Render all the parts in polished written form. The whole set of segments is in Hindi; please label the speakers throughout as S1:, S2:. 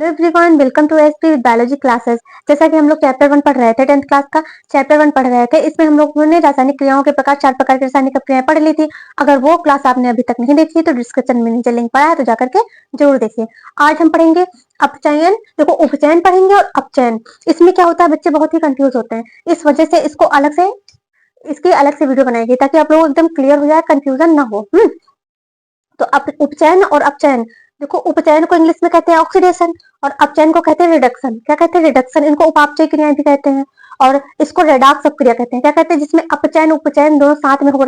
S1: Hello everyone, welcome to SP biology classes. जैसा कि हम लोग चैप्टर 1 पढ़ रहे थे, 10th क्लास का चैप्टर 1 पढ़ रहे थे। इसमें हम लोगों ने रासायनिक क्रियाओं के प्रकार, 4 प्रकार की रासायनिक क्रियाएं पढ़ ली थी। अगर वो क्लास आपने अभी तक नहीं देखी तो डिस्क्रिप्शन में नीचे लिंक पड़ा है, तो जाकर के जरूर देखिए। आज हम पढ़ेंगे अपचयन। देखो, उपचयन पढ़ेंगे और अपचयन। इसमें क्या होता है, बच्चे बहुत ही कंफ्यूज होते हैं। इस वजह से इसकी अलग से वीडियो बनाएगी ताकि आप लोग एकदम क्लियर हो जाए, कंफ्यूजन ना हो। तो उपचयन और अपचयन। देखो, उपचयन को इंग्लिश में कहते हैं ऑक्सीडेशन और अपचयन को कहते हैं रिडक्शन। क्या कहते हैं? रिडक्शन। इनको उपापचय क्रियाएं भी कहते हैं और इसको रेडॉक्स अपक्रिया कहते हैं। क्या कहते हैं? जिसमें अपचयन उपचयन दोनों साथ में हो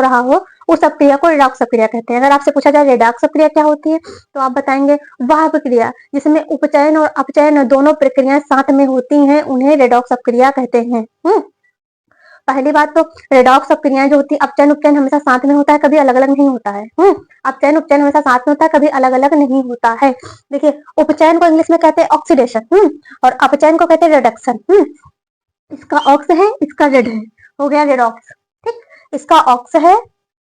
S1: रहा हो, उस अपक्रिया को रेडॉक्स अपक्रिया कहते हैं। अगर आपसे पूछा जाए रेडॉक्स अपक्रिया क्या होती है, तो आप बताएंगे वह प्रक्रिया जिसमें उपचयन और अपचयन दोनों प्रक्रियाएं साथ में होती हैं, उन्हें रेडॉक्स अपक्रिया कहते हैं। पहली बात तो रेडॉक्स अपक्रियाएं जो होती है, अपचयन उपचयन हमेशा साथ में होता है, कभी अलग अलग नहीं होता है। अपचयन उपचयन हमेशा साथ में होता है, कभी अलग अलग नहीं होता है। देखिए, उपचयन को इंग्लिश में कहते हैं ऑक्सीडेशन और अपचयन को कहते हैं रिडक्शन। इसका ऑक्स है, इसका रेड है, हो गया रेडॉक्स। ठीक, इसका ऑक्स है,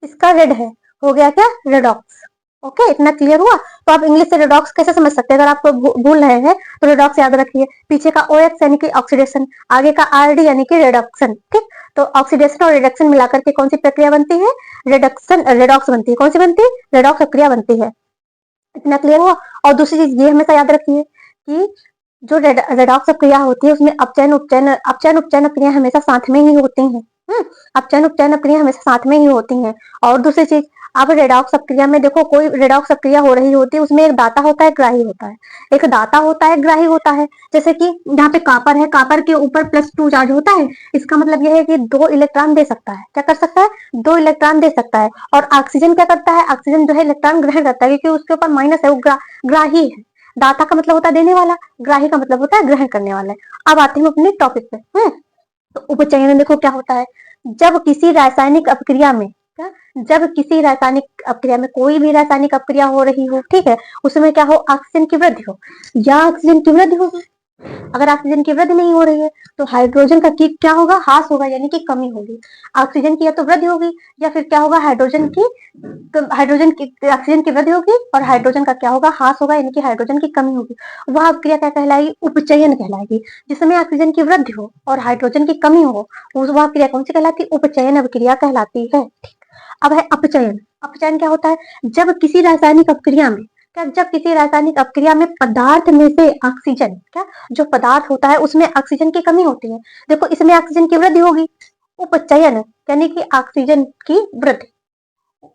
S1: इसका रेड है, हो गया क्या? रेडॉक्स। ओके, इतना क्लियर हुआ? तो आप इंग्लिश से रेडॉक्स कैसे समझ सकते हैं? अगर आप भूल रहे हैं तो रेडॉक्स याद रखिए। पीछे का OX यानी कि ऑक्सीडेशन, आगे का RD यानी कि रिडक्शन। ठीक, तो ऑक्सीडेशन और रिडक्शन मिलाकर के कौन सी प्रक्रिया बनती है? रेडॉक्स बनती है। कौन सी बनती है? रेडॉक्स प्रक्रिया बनती है। इतना क्लियर हुआ? और दूसरी चीज ये हमेशा याद रखिए कि जो रेडॉक्स प्रक्रिया होती है उसमें अपचयन उपचयन क्रिया हमेशा साथ में ही होती हैं। अपचयन उपचयन क्रिया हमेशा साथ में ही होती हैं। और दूसरी चीज, अब रेडॉक्स प्रक्रिया में देखो, कोई रेडॉक्स प्रक्रिया हो रही होती है, उसमें एक दाता होता है, ग्राही होता है। एक दाता होता है, ग्राही होता है। जैसे कि यहाँ पे कापर है, कापर के ऊपर +2 चार्ज होता है। इसका मतलब यह है कि 2 इलेक्ट्रॉन दे सकता है। क्या कर सकता है? 2 इलेक्ट्रॉन दे सकता है। और ऑक्सीजन क्या करता है? ऑक्सीजन जो है इलेक्ट्रॉन ग्रहण करता है, क्योंकि उसके ऊपर माइनस है, वो ग्राही है। दाता का मतलब होता है देने वाला, ग्राही का मतलब होता है ग्रहण करने वाला। अब आते हैं अपने टॉपिक पे। तो उपचयन देखो क्या होता है, जब किसी रासायनिक अपक्रिया में कोई भी रासायनिक अपक्रिया हो रही हो, ठीक है, उसमें क्या हो? ऑक्सीजन की वृद्धि हो या ऑक्सीजन की वृद्धि होगी। अगर ऑक्सीजन की वृद्धि नहीं हो रही है तो हाइड्रोजन का क्या होगा? ह्रास होगा, यानी कि कमी होगी। ऑक्सीजन की या तो वृद्धि होगी या फिर क्या होगा? ऑक्सीजन की वृद्धि होगी और हाइड्रोजन का क्या होगा? ह्रास होगा, यानी कि हाइड्रोजन की कमी होगी। वह अपक्रिया क्या कहलाएगी? उपचयन कहलाएगी। जिसमें ऑक्सीजन की वृद्धि हो और हाइड्रोजन की कमी हो, वह क्रिया कौन सी कहलाती है? उपचयन अपक्रिया कहलाती है। अब है अपचयन। अपचयन क्या होता है? जब किसी रासायनिक अपक्रिया में पदार्थ में से ऑक्सीजन, जो पदार्थ होता है उसमें ऑक्सीजन की कमी होती है। देखो, इसमें ऑक्सीजन की वृद्धि होगी। उपचयन यानी कि ऑक्सीजन की वृद्धि,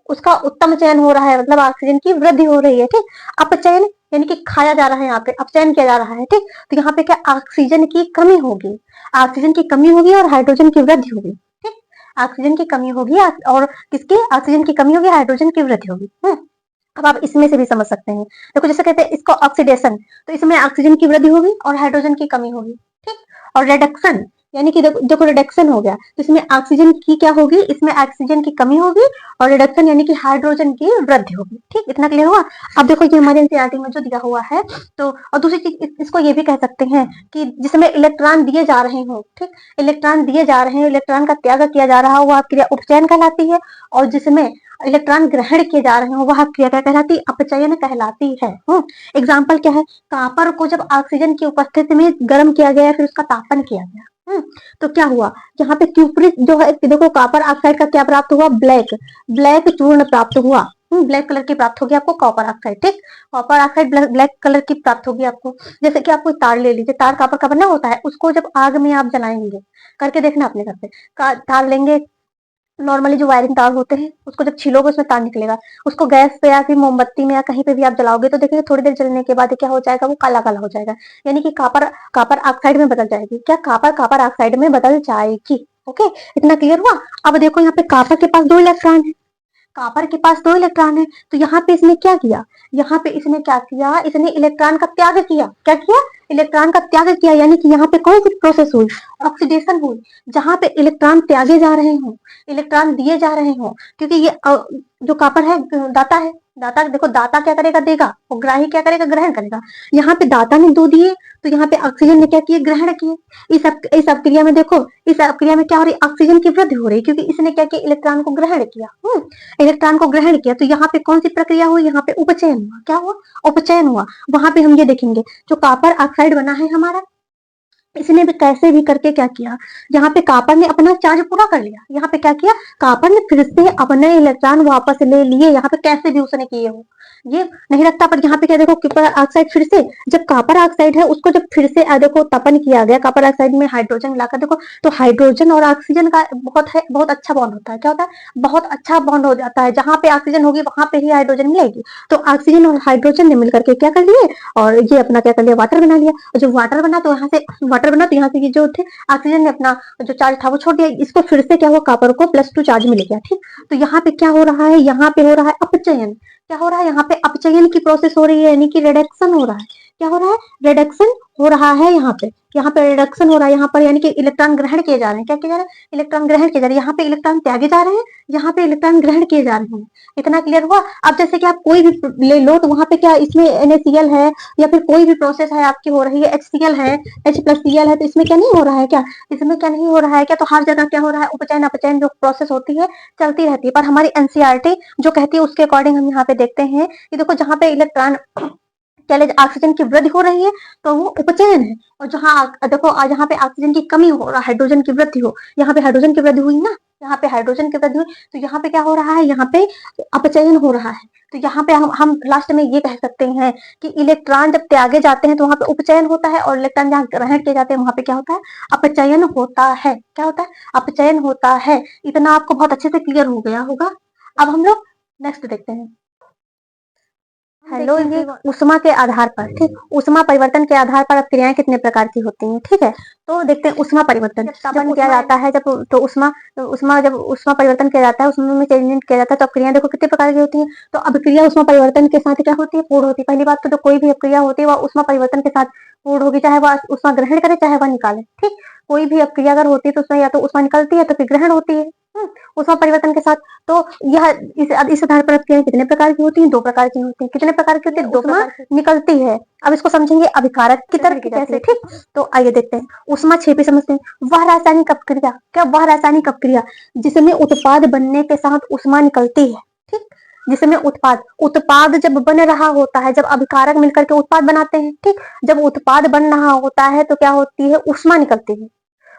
S1: उसका उत्तम चयन हो रहा है, मतलब ऑक्सीजन की वृद्धि हो रही है। ठीक, अपचयन यानी कि खाया जा रहा है, यहाँ पे अपचयन किया जा रहा है। ठीक, तो यहाँ पे क्या? ऑक्सीजन की कमी होगी, और हाइड्रोजन की वृद्धि होगी। ठीक, ऑक्सीजन की कमी होगी और किसकी? ऑक्सीजन की कमी होगी, हाइड्रोजन की वृद्धि होगी। अब आप इसमें से भी समझ सकते हैं। देखो, जैसे कहते हैं इसको ऑक्सीडेशन, तो इसमें ऑक्सीजन की वृद्धि होगी और हाइड्रोजन की कमी होगी। ठीक, और रिडक्शन यानी कि देखो रिडक्शन हो गया, तो इसमें ऑक्सीजन की क्या होगी? इसमें ऑक्सीजन की कमी होगी और रिडक्शन यानी कि हाइड्रोजन की वृद्धि होगी। ठीक, इतना क्लियर हुआ? अब देखो, ये हमारे एनसीईआरटी में जो दिया हुआ है, तो और दूसरी चीज इसको ये भी कह सकते हैं कि जिसमें इलेक्ट्रॉन दिए जा रहे हो, ठीक, इलेक्ट्रॉन दिए जा रहे हैं, इलेक्ट्रॉन का त्याग किया जा रहा हो, वह क्रिया उपचयन कहलाती है। और जिसमें इलेक्ट्रॉन ग्रहण किए जा रहे हो, वह क्रिया क्या कहलाती है? अपचयन कहलाती है। एग्जाम्पल क्या है? कापर को जब ऑक्सीजन की उपस्थिति में गर्म किया गया, फिर उसका तापन किया गया, तो क्या हुआ? यहाँ पे क्यूप्रिक जो है, देखो कॉपर ऑक्साइड का क्या प्राप्त हुआ? ब्लैक चूर्ण प्राप्त हुआ। ब्लैक कलर की प्राप्त होगी आपको कॉपर ऑक्साइड। ठीक, कॉपर ऑक्साइड ब्लैक कलर की प्राप्त होगी आपको। जैसे कि आप कोई तार ले लीजिए, तार कॉपर का बना होता है, उसको जब आग में आप जलाएंगे, करके देखना अपने घर पे, तार लेंगे, नॉर्मली जो वायरिंग तार होते हैं, उसको जब छीलोगे उसमें तार निकलेगा। उसको गैस पे या फिर मोमबत्ती में या कहीं पे भी आप जलाओगे तो देखिए थोड़ी देर जलने के बाद क्या हो जाएगा? वो काला काला हो जाएगा, यानी कि कॉपर ऑक्साइड में बदल जाएगी। क्या? कॉपर ऑक्साइड में बदल जाएगी। ओके, इतना क्लियर हुआ? अब देखो, यहाँ पे कॉपर के पास 2 इलेक्ट्रॉन है, तो यहाँ पे इसने क्या किया? इसने इलेक्ट्रॉन का त्याग किया। क्या किया? इलेक्ट्रॉन का त्याग किया, यानी कि यहाँ पे कौन सी प्रोसेस हुई? ऑक्सीडेशन हुई। जहां पे इलेक्ट्रॉन त्यागे जा रहे हो, इलेक्ट्रॉन दिए जा रहे हो, क्योंकि ये जो कॉपर है दाता है, दाता देखो, दाता क्या करेगा, देगा, और ग्राही क्या करेगा, ग्रहण करेगा। यहाँ पे दाता ने 2 दिए, तो यहाँ पे ऑक्सीजन ने क्या किए, ग्रहण किए। इस अपक्रिया में देखो, इस अपक्रिया में क्या हो रही है, ऑक्सीजन की वृद्धि हो रही है, क्योंकि इसने क्या किया, इलेक्ट्रॉन को ग्रहण किया। इलेक्ट्रॉन को ग्रहण किया, तो यहाँ पे कौन सी प्रक्रिया हुई, यहाँ पे उपचयन हुआ। क्या हुआ, उपचयन हुआ। वहां पे हम ये देखेंगे, जो कॉपर ऑक्साइड बना है हमारा, इसने भी कैसे भी करके क्या किया, यहाँ पे कॉपर ने अपना चार्ज पूरा कर लिया। यहाँ पे क्या किया, कॉपर ने फिर से अपने इलेक्ट्रॉन वापस ले लिए। यहाँ पे कैसे भी उसने किए हो, ये नहीं रखता, पर यहाँ पे क्या देखो, कॉपर ऑक्साइड फिर से, जब कॉपर ऑक्साइड है उसको जब फिर से देखो तपन किया गया, कॉपर ऑक्साइड में हाइड्रोजन मिलाकर देखो, तो हाइड्रोजन और ऑक्सीजन का बहुत अच्छा बॉन्ड होता है। क्या होता है, बहुत अच्छा बॉन्ड हो जाता है। जहां पे ऑक्सीजन होगी वहां पे ही हाइड्रोजन मिलेगी। तो ऑक्सीजन और हाइड्रोजन ने मिलकर के क्या कर लिए, और ये अपना क्या कर लिया, वाटर बना लिया। और जब वाटर बना तो यहाँ से वाटर बना तो यहाँ से जो थे ऑक्सीजन ने अपना जो चार्ज था वो छोड़ दिया। इसको फिर से क्या हुआ, कॉपर को +2 चार्ज मिल गया। ठीक, तो यहाँ पे क्या हो रहा है, यहाँ पे हो रहा है अपचयन। क्या हो रहा है, यहाँ पे अपचयन की प्रोसेस हो रही है, यानी कि रिडक्शन हो रहा है। क्या हो रहा है, रिडक्शन हो रहा है। यहाँ पे रिडक्शन हो रहा है, यहाँ पर यानी कि इलेक्ट्रॉन ग्रहण किए जा रहे हैं। क्या किए जा रहे हैं, इलेक्ट्रॉन ग्रहण किए जा रहे हैं। यहाँ पे इलेक्ट्रॉन त्यागे जा रहे हैं, यहाँ पे इलेक्ट्रॉन ग्रहण किए जा रहे हैं। इतना क्लियर हुआ। अब जैसे कि आप कोई भी ले लो, तो वहां पे क्या इसमें NaCl है, या फिर कोई भी प्रोसेस है आपकी हो रही है, HCl है, H+Cl है, तो इसमें क्या नहीं हो रहा है, क्या इसमें क्या नहीं हो रहा है, क्या, तो हर जगह क्या हो रहा है, उपचयन अपचयन जो प्रोसेस होती है चलती रहती है। पर हमारी NCERT जो कहती है उसके अकॉर्डिंग हम यहाँ पे देखते हैं कि देखो, जहाँ पे इलेक्ट्रॉन ऑक्सीजन की वृद्धि हो रही है तो वो उपचयन है। और जहाँ देखो, जहाँ पे ऑक्सीजन की कमी हो रहा है, हाइड्रोजन की वृद्धि हो, यहाँ पे हाइड्रोजन की वृद्धि हुई ना, यहाँ पे हाइड्रोजन की वृद्धि हुई, तो यहाँ पे क्या हो रहा है, यहाँ पे अपचयन हो रहा है। तो यहाँ पे हम लास्ट में ये कह सकते हैं कि इलेक्ट्रॉन जब त्यागे जाते हैं तो वहां पे उपचयन होता है, और इलेक्ट्रॉन जहाँ ग्रहण किए जाते हैं वहां पे क्या होता है, अपचयन होता है। क्या होता है, अपचयन होता है। इतना आपको बहुत अच्छे से क्लियर हो गया होगा। अब हम लोग नेक्स्ट देखते हैं। हेलो, ये उष्मा के आधार पर, ठीक, उष्मा परिवर्तन के आधार पर अब क्रियाएं कितने प्रकार की होती हैं। ठीक है, तो देखते हैं उष्मा परिवर्तन जब किया जाता है, जब तो उष्मा जब उष्मा परिवर्तन किया जाता है, उसमें चेंज किया जाता है, तो अब क्रियाएं देखो कितने प्रकार की होती हैं। तो अब क्रिया उष्मा परिवर्तन के साथ क्या होती है, पूर्ण होती है। पहली बात तो जो कोई भी क्रिया होती है वह उष्मा परिवर्तन के साथ पूर्ण होगी, चाहे वह उष्मा ग्रहण करे चाहे वह निकाले। ठीक, कोई भी क्रिया अगर होती है तो उसमें या तो उष्मा निकलती है तो फिर ग्रहण होती है उष्मा परिवर्तन के साथ। तो यह इस आधार पर क्रियाएं कितने प्रकार की होती हैं, 2 प्रकार की होती हैं। कितने प्रकार की होती है, 2 प्रकार निकलती है। अब इसको समझेंगे अभिकारक की तरह कैसे। ठीक, तो आइए देखते हैं। उष्मा क्षेपी समझते हैं, वह रासायनिक अपक्रिया, क्या वह रासायनिक अपक्रिया जिसमें उत्पाद बनने के साथ उष्मा निकलती है। ठीक, जिसमें उत्पाद जब बन रहा होता है, जब अभिकारक मिलकर के उत्पाद बनाते हैं। ठीक, जब उत्पाद बन रहा होता है तो क्या होती है, उष्मा निकलती है।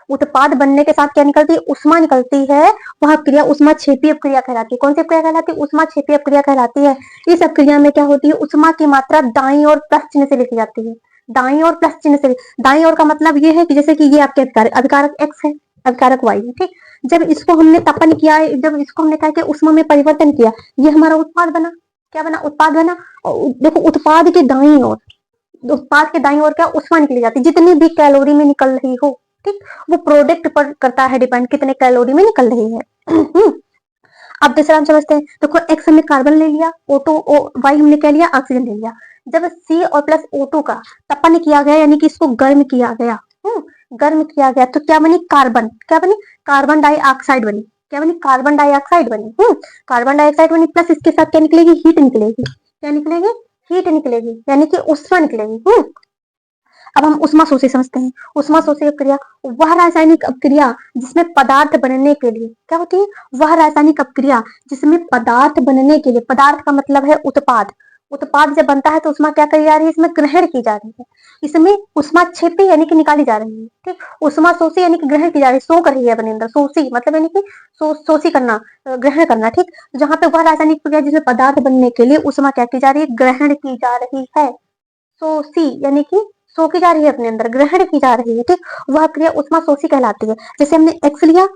S1: उत्पाद बनने के साथ क्या निकलती है, उष्मा निकलती है। वह क्रिया उष्मा क्षेपी अपक्रिया कहलाती है। कौन सी अपक्रिया कहलाती है, उष्मा क्षेपी अपक्रिया कहलाती है। इस अपक्रिया में क्या होती है, उष्मा की मात्रा दाईं और प्लस चिन्ह से लिखी जाती है। दाईं और प्लस चिन्ह से, दाईं और का मतलब ये है कि जैसे कि ये आपके अभिकारक X है, अभिकारक Y है। ठीक, जब इसको हमने तपन किया, जब इसको हमने क्या किया, उष्मा में परिवर्तन किया, ये हमारा उत्पाद बना। क्या बना, उत्पाद बना। देखो, उत्पाद के दाईं ओर, उत्पाद के दाईं ओर क्या उष्मा निकली जाती है, जितनी भी कैलोरी में निकल रही हो। ठीक, वो प्रोडक्ट पर करता है डिपेंड, कितने कैलोरी में निकल रही है। अब दूसरा हम समझते हैं। देखो, X हमने कार्बन ले लिया, Y हमने क्या लिया, ऑक्सीजन ले लिया। जब C और प्लस O2 का तपन किया गया, यानी कि इसको गर्म किया गया, गर्म किया गया, तो क्या बनी, कार्बन। क्या बनी, कार्बन डाइऑक्साइड बनी। क्या बनी, कार्बन डाइऑक्साइड बनी। कार्बन डाइऑक्साइड बनी, प्लस इसके साथ क्या निकलेगी, हीट निकलेगी। क्या निकलेगी, हीट निकलेगी, यानी कि उष्मा निकलेगी। अब हम उष्मा शोषी समझते हैं। उष्मा शोषी अपक्रिया वह रासायनिक अपक्रिया जिसमें पदार्थ बनने के लिए, क्या होती है, वह रासायनिक अपक्रिया जिसमें पदार्थ बनने के लिए, पदार्थ का मतलब है उत्पाद, उत्पाद जब बनता है तो उष्मा क्या करी जा रही है, इसमें ग्रहण की जा रही है। इसमें उष्मा क्षेपी यानी कि निकाली जा रही है। ठीक, उष्मा शोषी यानी कि ग्रहण की जा रही है, सो कर रही है अपने अंदर, शोषी मतलब यानी कि शोषी करना, ग्रहण करना। ठीक, जहां पे वह रासायनिक प्रक्रिया जिसमें पदार्थ बनने के लिए उष्मा क्या की जा रही है, ग्रहण की जा रही है। शोषी यानी कि सो की जा रही है, अपने अंदर ग्रहण की जा रही है। ठीक, वह क्रिया उष्मा शोषी कहलाती है। जैसे हमने X लिया,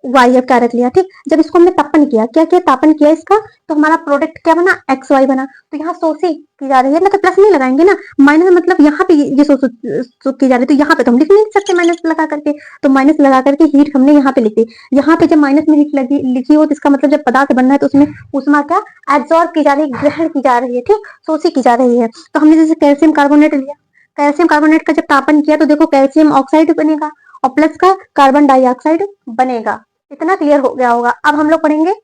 S1: Y कारक लिया। ठीक, जब इसको हमने तपन किया, क्या किया, तापन किया इसका, तो हमारा प्रोडक्ट क्या बना, XY बना। तो यहाँ शोषी की जा रही है ना, तो प्लस नहीं लगाएंगे ना, माइनस मतलब यहाँ पे ये की जा रही है, तो यहाँ पे तो हम लिख नहीं सकते माइनस लगा करके, तो माइनस लगा करके हीट हमने यहाँ पे लिखी। यहाँ पे जब माइनस में हीट लिखी हो तो इसका मतलब जब पदार्थ बनना है तो उसमें उष्मा क्या एब्जॉर्ब की जा रही है, ग्रहण की जा रही है। ठीक, शोषी की जा रही है। तो हमने जैसे कैल्शियम कार्बोनेट लिया, कैल्शियम कार्बोनेट का जब तापन किया तो देखो कैल्शियम ऑक्साइड बनेगा, और प्लस का कार्बन डाइऑक्साइड बनेगा। इतना क्लियर हो गया होगा। अब हम लोग पढ़ेंगे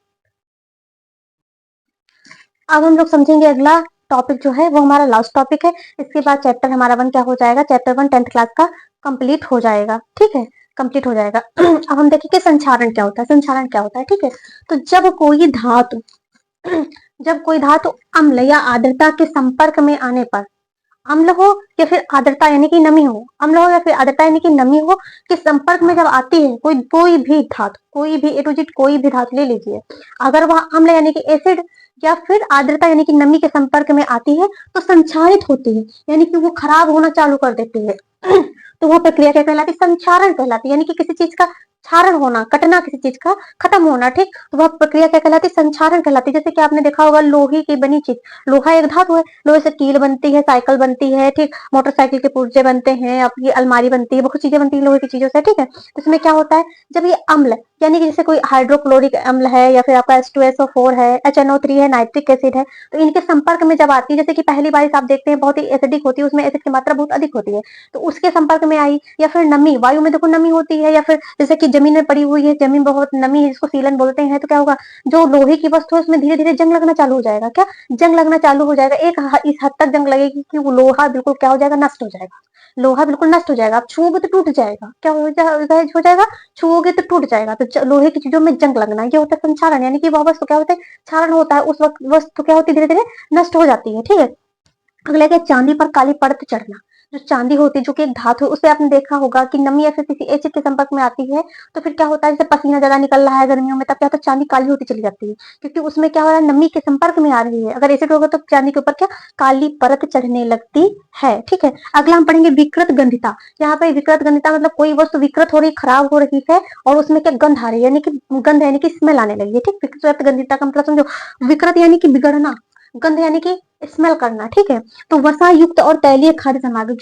S1: अब हम लोग समझेंगे अगला टॉपिक जो है वो हमारा लास्ट टॉपिक है। इसके बाद चैप्टर हमारा 1 क्या हो जाएगा, चैप्टर 1 10th क्लास का कंप्लीट हो जाएगा। ठीक है, कंप्लीट हो जाएगा। अब हम देखेंगे संक्षारण क्या होता है। संक्षारण क्या होता है, ठीक है। तो जब कोई धातु अम्ल या आर्द्रता के संपर्क में आने पर, अम्ल हो या फिर आर्द्रता यानी कि नमी हो, अम्ल हो या फिर आर्द्रता यानी कि नमी हो के संपर्क में जब आती है कोई भी धातु, कोई भी ए टू जेड कोई भी धातु ले लीजिए, अगर वह अम्ल यानी कि एसिड या फिर आर्द्रता यानी कि नमी के संपर्क में आती है तो संक्षारित होती है, यानी कि वो खराब होना चालू कर देती है। तो वह प्रक्रिया क्या कहलाती है, संक्षारण कहलाती है, यानी कि किसी चीज का क्षारण होना, कटना, किसी चीज का खत्म होना। ठीक, तो वह प्रक्रिया क्या कहलाती है, संक्षारण कहलाती है। जैसे कि आपने देखा होगा लोहे की बनी चीज, लोहा एक धातु है, लोहे से कील बनती है, साइकिल बनती है, ठीक, मोटरसाइकिल के पुर्जे बनते हैं, आपकी अलमारी बनती है, बहुत चीजें बनती है लोहे की चीजों से। ठीक है, तो इसमें क्या होता है, जब ये अम्ल यानी कि जैसे कोई हाइड्रोक्लोरिक अम्ल है या फिर आपका H2SO4 है, HNO3 है, नाइट्रिक एसिड है, तो इनके संपर्क में जब आती है, जैसे कि पहली बारिश आप देखते हैं बहुत ही एसिडिक होती है, उसमें एसिड की मात्रा बहुत अधिक होती है, तो उसके संपर्क में आई, या फिर नमी, वायु में देखो नमी होती है, या फिर जैसे कि जमीन में पड़ी हुई है, जमीन बहुत नमी है जिसको सीलन बोलते हैं, तो क्या होगा, जो लोहे की वस्तु है उसमें धीरे धीरे जंग लगना चालू हो जाएगा। क्या, जंग लगना चालू हो जाएगा, इस हद तक जंग लगेगी कि वो लोहा बिल्कुल क्या हो जाएगा, नष्ट हो जाएगा। लोहा बिल्कुल नष्ट हो जाएगा, आप छूओगे तो टूट जाएगा। क्या हो जाएगा, छुओगे तो टूट जाएगा। तो लोहे की चीजों में जंग लगना, ये होता है संक्षारण, यानी कि वह वस्तु क्या होता है, क्षारण होता है, उस वक्त वस्तु क्या होती है, धीरे धीरे नष्ट हो जाती है। ठीक है, अगला क्या, चांदी पर काली परत चढ़ना। जो चांदी होती है, जो कि एक धातु है, उसे आपने देखा होगा कि नमी या फिर किसी एसिड के संपर्क में आती है तो फिर क्या होता है, जैसे पसीना ज्यादा निकल रहा है गर्मियों में, तब क्या होता है, चांदी काली होती चली जाती है, क्योंकि उसमें क्या हो रहा है, नमी के संपर्क में आ रही है। अगर एसिड होगा तो चांदी के ऊपर क्या, काली परत चढ़ने लगती है। ठीक है, अगला हम पढ़ेंगे विकृत गंधिता। यहाँ पे विकृत गंधिता मतलब कोई वस्तु विकृत हो रही, खराब हो रही है और उसमें क्या गंध आ रही है, यानी कि गंध यानी कि स्मेल आने लगी है। ठीक, विकृत गंधिता का मतलब समझो, विकृत यानी कि बिगड़ना, गंध यानी कि स्मेल करना। ठीक है, तो वसा युक्त और तैलीय खाद्य सामग्री,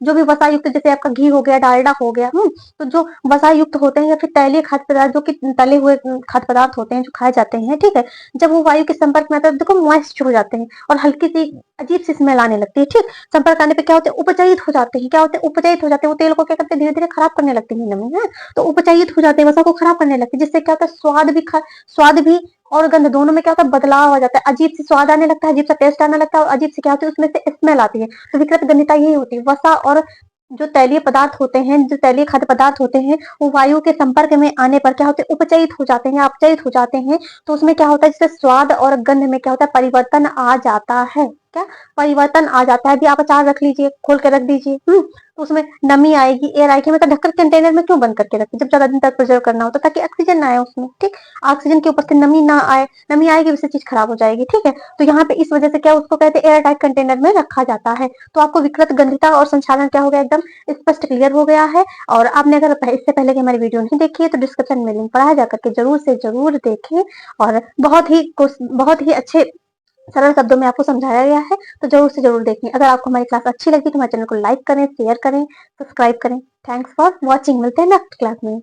S1: जो भी वसा युक्त, जैसे आपका घी हो गया, डालडा हो गया, तो जो वसा युक्त होते हैं या फिर तैलीय खाद्य पदार्थ, जो कि तले हुए खाद्य पदार्थ होते हैं जो खाए जाते हैं, ठीक है, जब वो वायु के संपर्क में आते हैं देखो मॉइस्ट हो जाते हैं और हल्की सी अजीब सी स्मेल आने लगती है। ठीक, संपर्क आने पे क्या होते हैं, उपचयित हो जाते हैं। क्या होते हैं, उपचयित हो जाते हैं, वो तेल को क्या करते हैं, धीरे धीरे खराब करने लगते हैं नमी है, तो उपचयित हो जाते हैं, वसा को खराब करने लगते हैं, जिससे क्या होता है, स्वाद भी और गंध दोनों में क्या होता है, बदलाव आ जाता है, अजीब सी स्वाद आने लगता है, अजीब सा टेस्ट आने लगता है और अजीब सी क्या होती है, उसमें से स्मेल आती है। तो विकृत गंधिता यही होती है, वसा और जो तैलीय पदार्थ होते हैं, जो तैलीय खाद्य पदार्थ होते हैं, वो वायु के संपर्क में आने पर क्या होते हैं, उपचयित हो जाते हैं, अपचयित हो जाते हैं। तो उसमें क्या होता है, जैसे स्वाद और गंध में क्या होता है, परिवर्तन आ जाता है। क्या, परिवर्तन आ जाता है। अभी आप अचार रख लीजिए, खोल के रख दीजिए, तो उसमें नमी आएगी, एयर आएगी, मतलब ढक्कन कंटेनर में क्यों बंद करके रखिए, जब ज्यादा दिन तक प्रिजर्व करना होता है ताकि ऑक्सीजन ना आए उसमें। ठीक, ऑक्सीजन के ऊपर से नमी ना आए, नमी आएगी उससे चीज खराब हो जाएगी। ठीक है, तो यहाँ पे इस वजह से क्या उसको कहते हैं, एयर टाइट कंटेनर में रखा जाता है। तो आपको विकृत गंधिता और संचालन क्या हो गया, एकदम स्पष्ट क्लियर हो गया है। और आपने अगर इससे पहले की हमारी वीडियो नहीं देखी है तो डिस्क्रिप्शन में लिंक पड़ा है, जाकर के जरूर से जरूर देखें। और बहुत ही अच्छे सरल शब्दों में आपको समझाया गया है, तो जरूर से जरूर देखें। अगर आपको हमारी क्लास अच्छी लगी तो हमारे चैनल को लाइक करें, शेयर करें, सब्सक्राइब करें। थैंक्स फॉर वॉचिंग, मिलते हैं नेक्स्ट क्लास में।